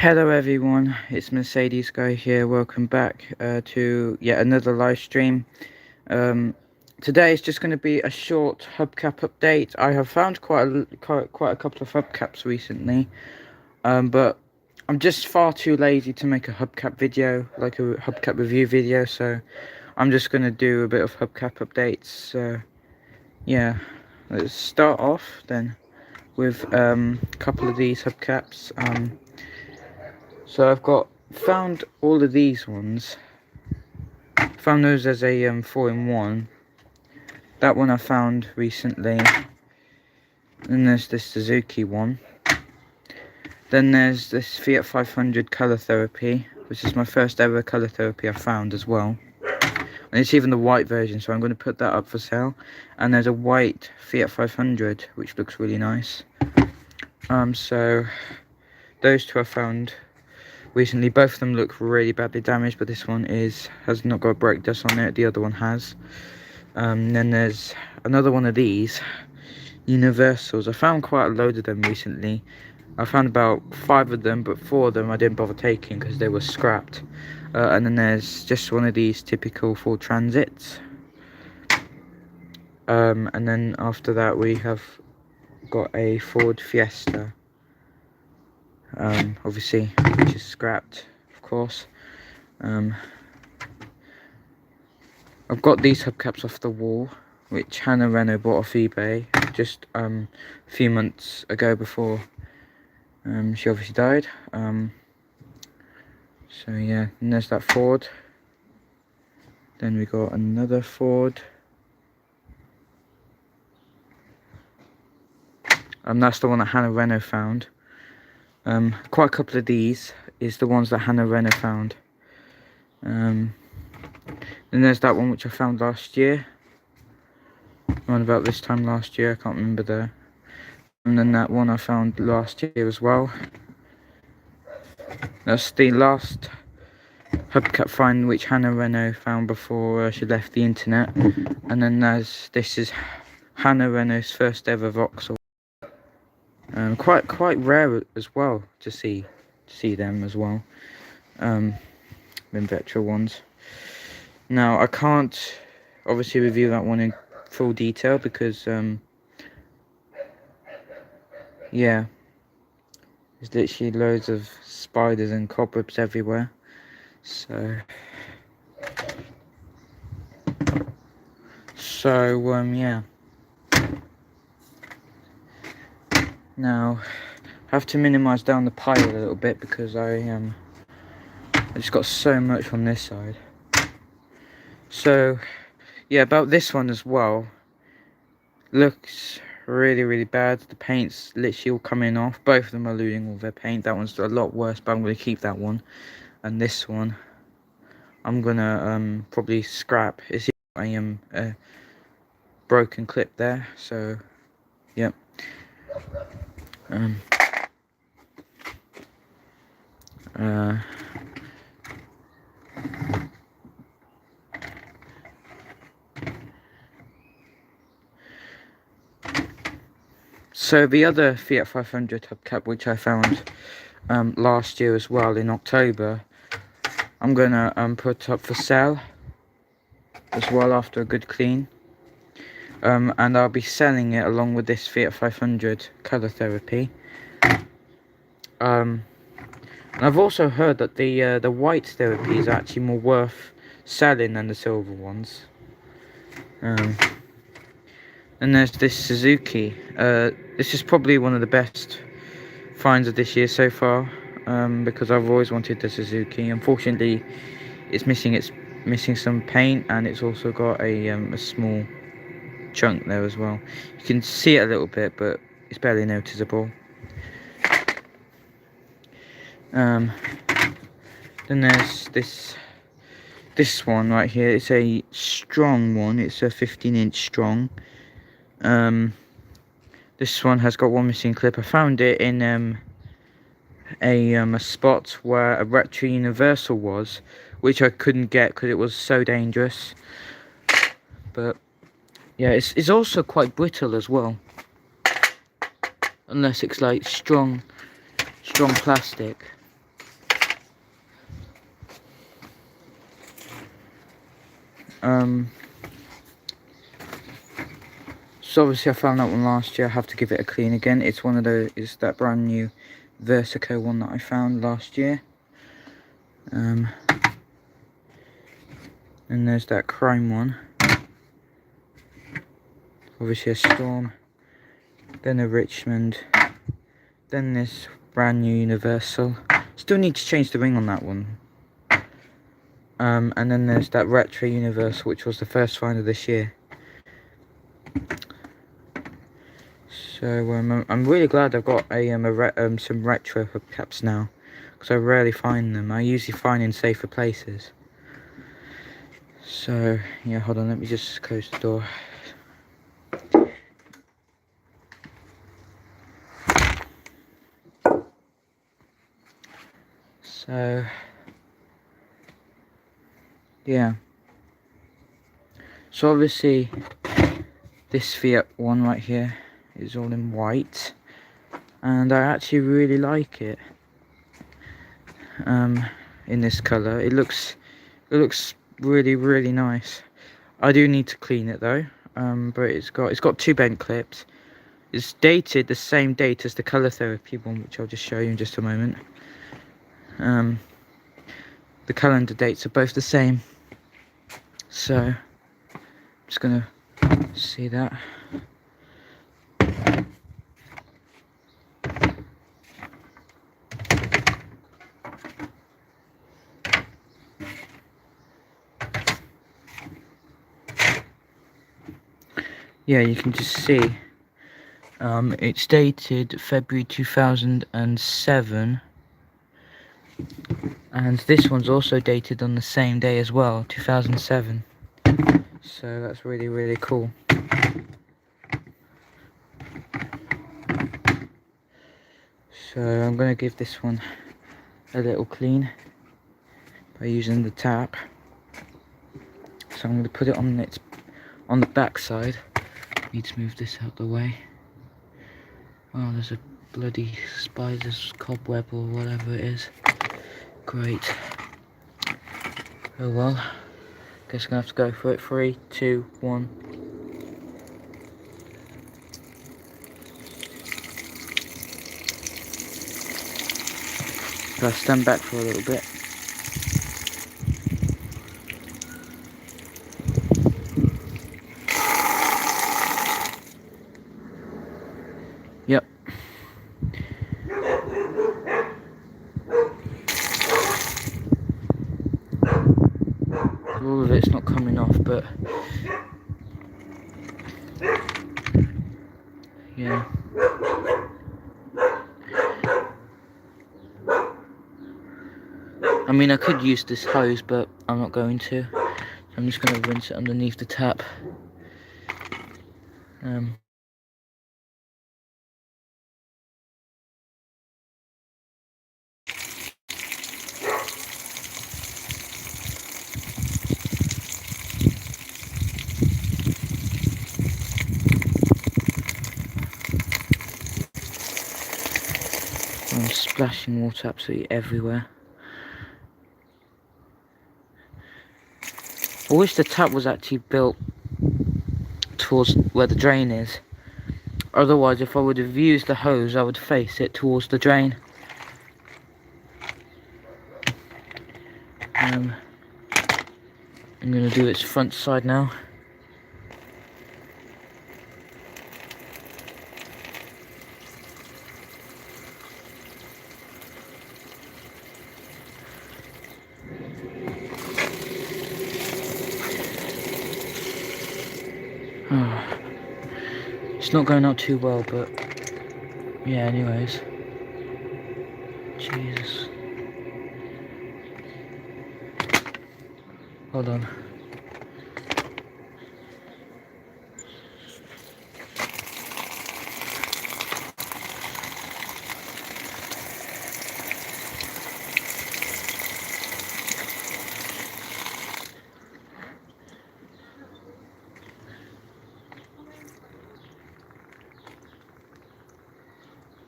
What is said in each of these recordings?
Hello everyone, it's Mercedes Guy here. Welcome back to yet another live stream. Today is just going to be a short hubcap update. I have found quite a couple of hubcaps recently, but I'm just far too lazy to make a hubcap video, like a hubcap review video. So I'm just going to do a bit of hubcap updates. So yeah, let's start off then with a couple of these hubcaps. So I've found all of these ones. Found those as a 4-in-1. That one I found recently. Then there's this Suzuki one. Then there's this Fiat 500 Colour Therapy, which is my first ever Colour Therapy I found as well. And it's even the white version, so I'm going to put that up for sale. And there's a white Fiat 500, which looks really nice. So those two I found recently. Both of them look really badly damaged, but this one has not got brake dust on it. The other one has. Then there's another one of these Universals. I found quite a load of them recently. I found about 5 of them, but 4 of them I didn't bother taking because they were scrapped. And then there's just one of these typical Ford Transits. And then after that we have got a Ford Fiesta. Obviously, which is scrapped, of course. I've got these hubcaps off the wall, which Hannah Renault bought off eBay just a few months ago before she obviously died. So yeah, and there's that Ford. Then we got another Ford. That's the one that Hannah Renault found. Quite a couple of these is the ones that Hannah Renault found. Then there's that one which I found last year, around about this time last year, I can't remember there. And then that one I found last year as well. That's the last hubcap find which Hannah Renault found before she left the internet. And then this is Hannah Renault's first ever Vauxhall. Quite rare as well to see them as well. Than Vectra ones. Now I can't obviously review that one in full detail because yeah, there's literally loads of spiders and cobwebs everywhere. So yeah. Now I have to minimize down the pile a little bit because I just got so much on this side. So yeah, about this one as well, looks really bad. The paint's literally all coming off. Both of them are losing all their paint. That one's a lot worse, but I'm going to keep that one. And this one I'm gonna probably scrap. It's a broken clip there, so yep. So the other Fiat 500 hubcap which I found last year as well in October, I'm gonna put up for sale as well after a good clean. And I'll be selling it along with this Fiat 500 Colour Therapy. And I've also heard that the white therapy is actually more worth selling than the silver ones. And there's this Suzuki. This is probably one of the best finds of this year so far, because I've always wanted the Suzuki. Unfortunately, it's missing some paint, and it's also got a small chunk there as well. You can see it a little bit, but it's barely noticeable. Then there's this one right here. It's a strong one. It's a 15-inch strong. This one has got one missing clip. I found it in a spot where a retro Universal was, which I couldn't get because it was so dangerous. But yeah, it's also quite brittle as well, unless it's like strong plastic. So obviously I found that one last year. I have to give it a clean again. It's that brand new Versico one that I found last year. And there's that Crime one. Obviously a Storm. Then a Richmond. Then this brand new Universal. Still need to change the ring on that one. And then there's that Retro Universal, which was the first find of this year. So I'm really glad I've got some retro hubcaps now, because I rarely find them. I usually find in safer places. So yeah, hold on, let me just close the door. So yeah, so obviously this Fiat one right here is all in white, and I actually really like it. In this colour, it looks really nice. I do need to clean it though. But it's got 2 bent clips. It's dated the same date as the Colour Therapy one, which I'll just show you in just a moment. The calendar dates are both the same, so I'm just gonna see that. Yeah, you can just see it's dated February 2007, and this one's also dated on the same day as well, 2007. So that's really cool. So I'm going to give this one a little clean by using the tap. So I'm going to put it on the back side. Need to move this out the way. Oh, there's a bloody spider's cobweb or whatever it is. Great. Oh well. Guess I'm gonna have to go for it. 3, 2, 1. Gotta stand back for a little bit. Yep. All of it's not coming off, but yeah. I mean, I could use this hose, but I'm not going to. I'm just going to rinse it underneath the tap. I'm splashing water absolutely everywhere. I wish the tap was actually built towards where the drain is. Otherwise, if I would have used the hose, I would face it towards the drain. I'm going to do its front side now. Oh, it's not going out too well, but yeah, anyways. Jesus. Hold on.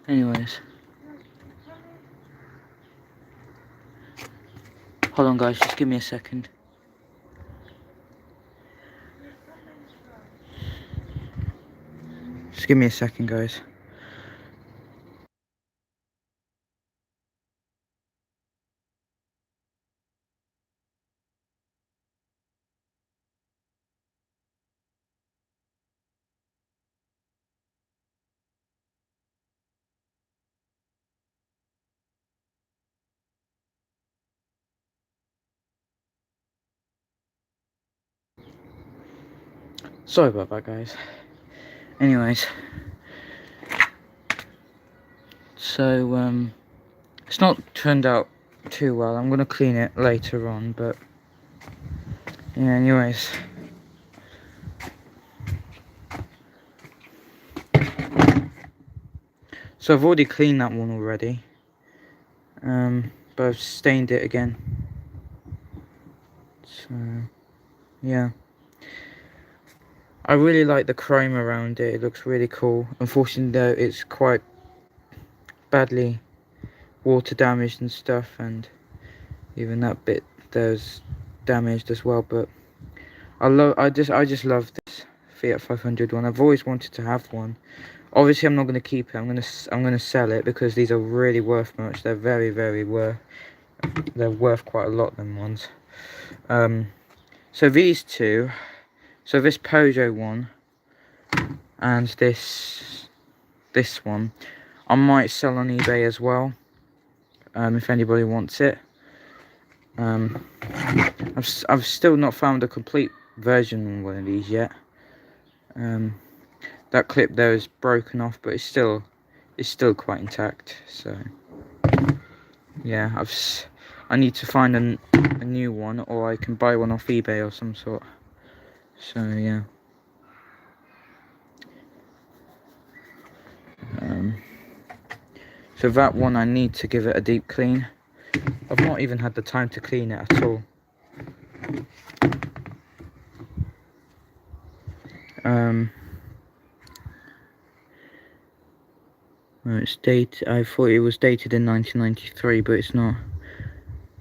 Anyways. Hold on guys, just give me a second. Just give me a second, guys. Sorry about that, guys. Anyways, so it's not turned out too well. I'm gonna clean it later on, but yeah, anyways. So I've already cleaned that one already, but I've stained it again. So yeah, I really like the chrome around it. It looks really cool. Unfortunately though, it's quite badly water damaged and stuff, and even that bit there's damaged as well. But I just love this Fiat 500 one. I've always wanted to have one. Obviously I'm not going to keep it. I'm going to sell it because these are really worth much. They're very worth. They're worth quite a lot, them ones. So these two, so this Peugeot one and this one, I might sell on eBay as well. If anybody wants it. I've still not found a complete version of one of these yet. That clip there is broken off, but it's still quite intact. So yeah, I need to find a new one, or I can buy one off eBay or some sort. So yeah. So that one I need to give it a deep clean. I've not even had the time to clean it at all. Well, it's dated. I thought it was dated in 1993, but it's not.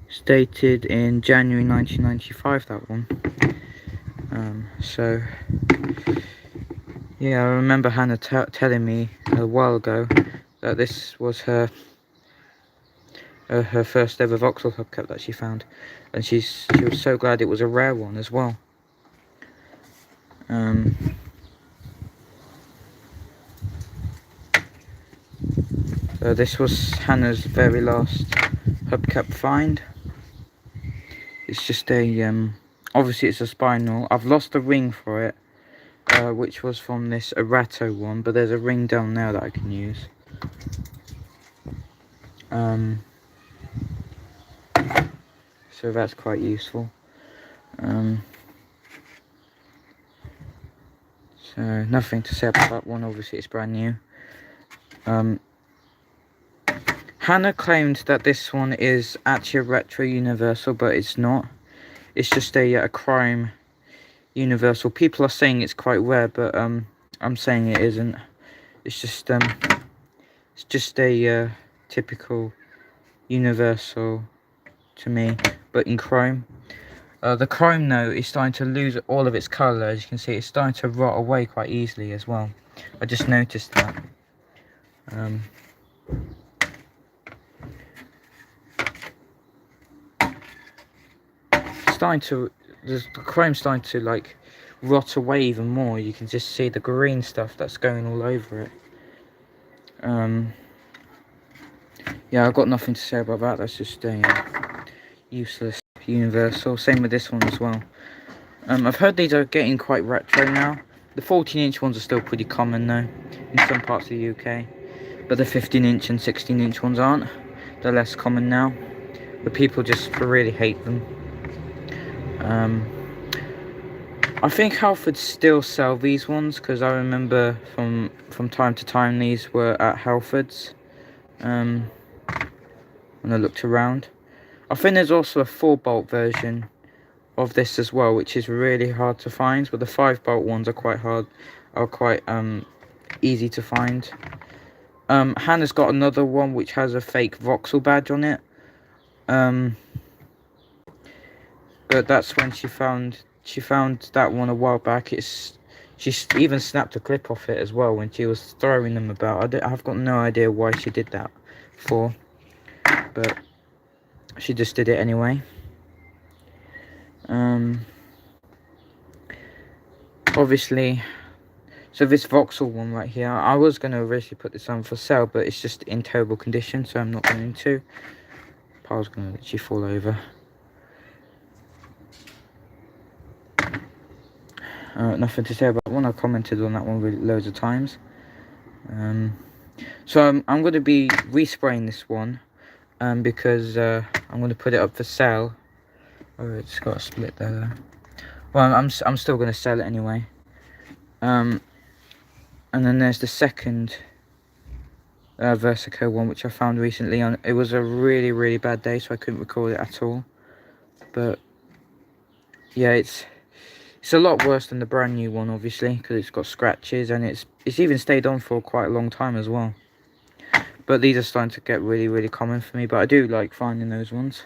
It's dated in January 1995. That one. So yeah, I remember Hannah telling me a while ago that this was her first ever Vauxhall hubcap that she found, and she was so glad it was a rare one as well. So this was Hannah's very last hubcap find. It's just a obviously it's a spinal. I've lost a ring for it, which was from this Erato one, but there's a ring down there that I can use. So that's quite useful. So nothing to say about that one. Obviously it's brand new. Hannah claimed that this one is actually a retro universal, but it's not. It's just a chrome universal. People are saying it's quite rare, but I'm saying it isn't. It's just a typical universal to me, but in chrome. The chrome though is starting to lose all of its colour. As you can see, it's starting to rot away quite easily as well. I just noticed that. The chrome's starting to like rot away even more. You can just see the green stuff that's going all over it. Yeah, I've got nothing to say about that. That's just a useless universal. Same with this one as well. I've heard these are getting quite retro now. The 14-inch ones are still pretty common though in some parts of the UK, but the 15-inch and 16-inch ones aren't. They're less common now, but people just really hate them. I think Halfords still sell these ones, because I remember from time to time these were at Halfords when I looked around. I think there's also a 4-bolt version of this as well, which is really hard to find, but the 5-bolt ones are quite easy to find. Hannah's got another one which has a fake Vauxhall badge on it, but that's when she found that one a while back. even snapped a clip off it as well when she was throwing them about. I've got no idea why she did that for, but she just did it anyway. Obviously, so this Vauxhall one right here, I was going to originally put this on for sale, but it's just in terrible condition, so I'm not going to. Pile's going to literally fall over. Nothing to say about that one. I commented on that one loads of times. So I'm going to be respraying this one, because I'm going to put it up for sale. Oh, it's got a split there. Well, I'm still going to sell it anyway. And then there's the second Versico one, which I found recently. It was a really bad day, so I couldn't record it at all. But yeah, it's a lot worse than the brand new one, obviously, because it's got scratches, and it's even stayed on for quite a long time as well. But these are starting to get really common for me, but I do like finding those ones.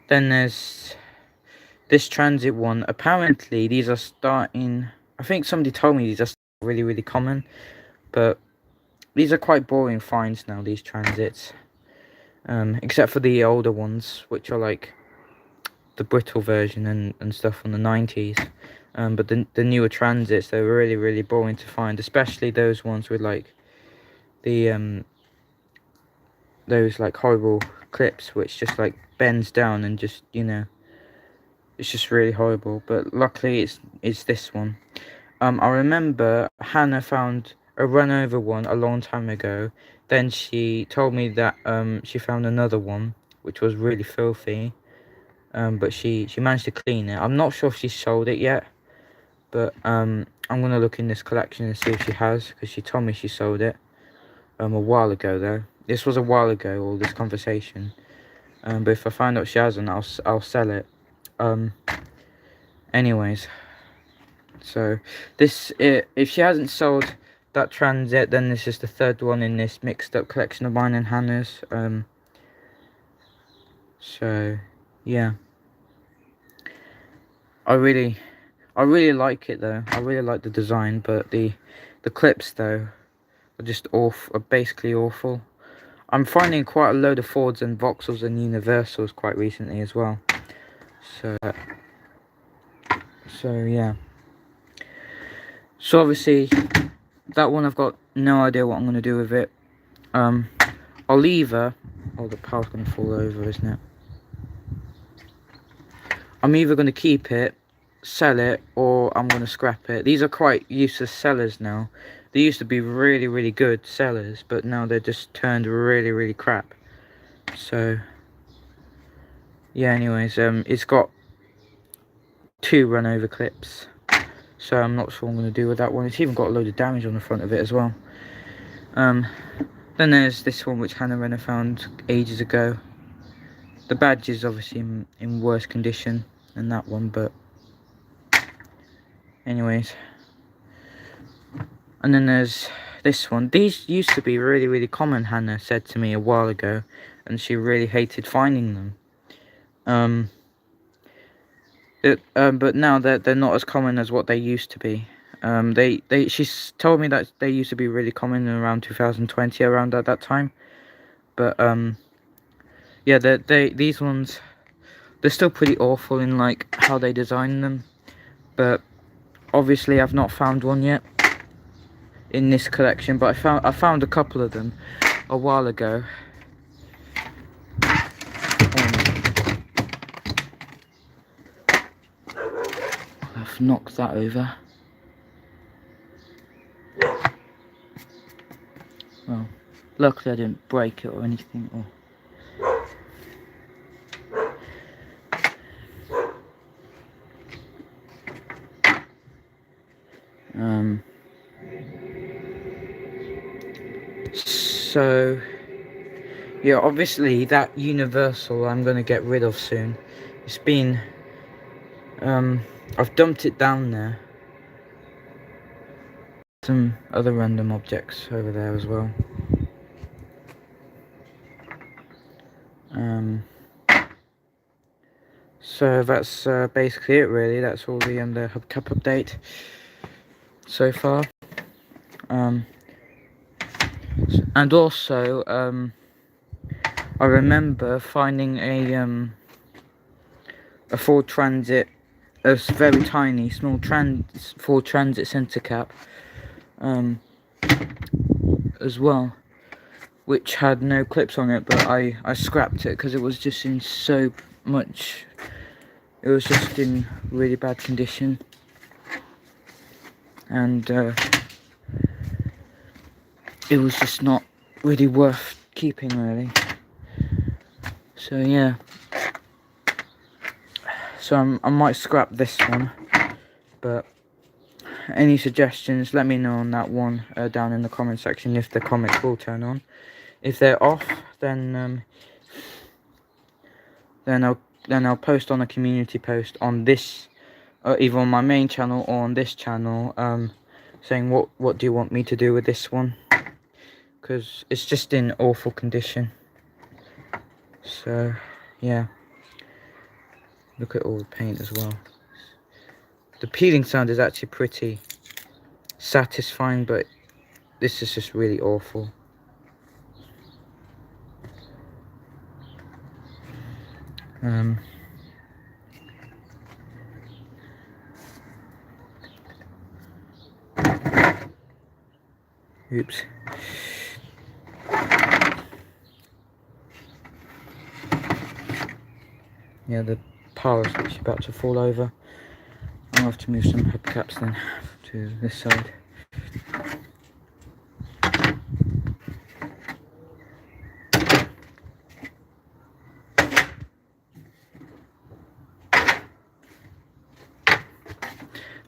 Then there's this transit one. Apparently these are starting, I think somebody told me these are really common, but these are quite boring finds now, these transits. Except for the older ones, which are like the brittle version and stuff from the 90s. But the newer transits, they're really boring to find, especially those ones with like the those like horrible clips which just like bends down and just, you know, it's just really horrible. But luckily it's this one. I remember Hannah found a run over one a long time ago. Then she told me that she found another one which was really filthy, but she managed to clean it. I'm not sure if she sold it yet, but I'm gonna look in this collection and see if she has, because she told me she sold it a while ago though. This was a while ago, all this conversation. But if I find out she hasn't, I'll sell it. Anyways, so this, if she hasn't sold that transit, then this is the third one in this mixed up collection of mine and Hannah's. So yeah, I really like it though. I really like the design, but the clips though are just awful, are basically awful. I'm finding quite a load of Fords and Vauxhalls and Universals quite recently as well. So yeah. So obviously that one I've got no idea what I'm going to do with it. I'll either... Oh, the pile's going to fall over, isn't it? I'm either going to keep it, sell it, or I'm going to scrap it. These are quite useless sellers now. They used to be really good sellers, but now they're just turned really crap. So yeah, anyways, it's got 2 run over clips, so I'm not sure what I'm going to do with that one. It's even got a load of damage on the front of it as well. Then there's this one which Hannah Renner found ages ago. The badge is obviously in worse condition than that one, but anyways. And then there's this one. These used to be really common, Hannah said to me a while ago, and she really hated finding them. But now they're not as common as what they used to be. She's told me that they used to be really common in around 2020, around at that time. But yeah, these ones, they're still pretty awful in like how they design them. But obviously I've not found one yet in this collection, but I found a couple of them a while ago. I've knocked that over. Well, luckily I didn't break it or anything. So yeah, obviously that Universal I'm gonna get rid of soon. It's been I've dumped it down there. Some other random objects over there as well. So that's basically it really. That's all the Hubcap update so far. And also I remember finding a Ford Transit, a very tiny small Ford Transit center cap as well, which had no clips on it, but I scrapped it because it was just in so much, it was just in really bad condition, and it was just not really worth keeping really. So yeah, so I might scrap this one, but any suggestions, let me know on that one down in the comment section if the comics will turn on. If they're off, then I'll post on a community post on this, either on my main channel or on this channel, saying what do you want me to do with this one, because it's just in awful condition. So yeah, look at all the paint as well. The peeling sound is actually pretty satisfying, but this is just really awful. Oops. Yeah, the pile is actually about to fall over. I'll have to move some hubcaps then to this side.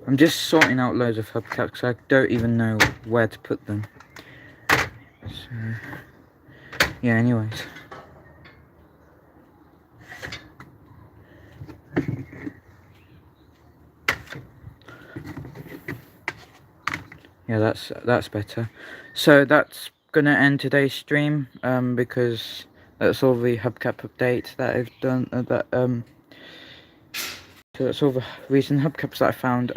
I'm just sorting out loads of hubcaps because I don't even know where to put them. So, yeah, anyways. Yeah, that's better. So that's gonna end today's stream, because that's all the hubcap update that I've done. So that's all the recent hubcaps that I found.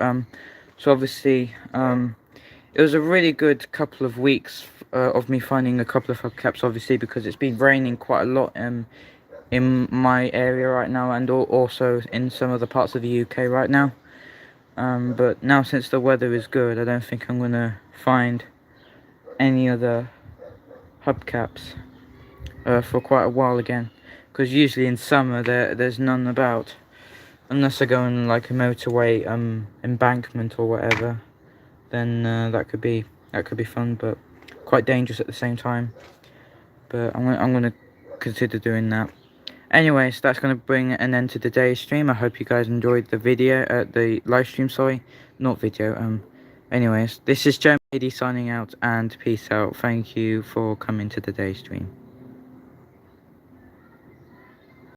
So obviously, it was a really good couple of weeks of me finding a couple of hubcaps, obviously, because it's been raining quite a lot in my area right now, and also in some other parts of the UK right now. But now since the weather is good, I don't think I'm gonna find any other hubcaps for quite a while again, because usually in summer there's none about, unless I go on like a motorway embankment or whatever. Then that could be fun, but quite dangerous at the same time. But I'm gonna consider doing that. Anyways, that's gonna bring an end to today's stream. I hope you guys enjoyed the video, the live stream. Sorry, not video. Anyways, this is Jeremy signing out, and peace out. Thank you for coming to today's stream.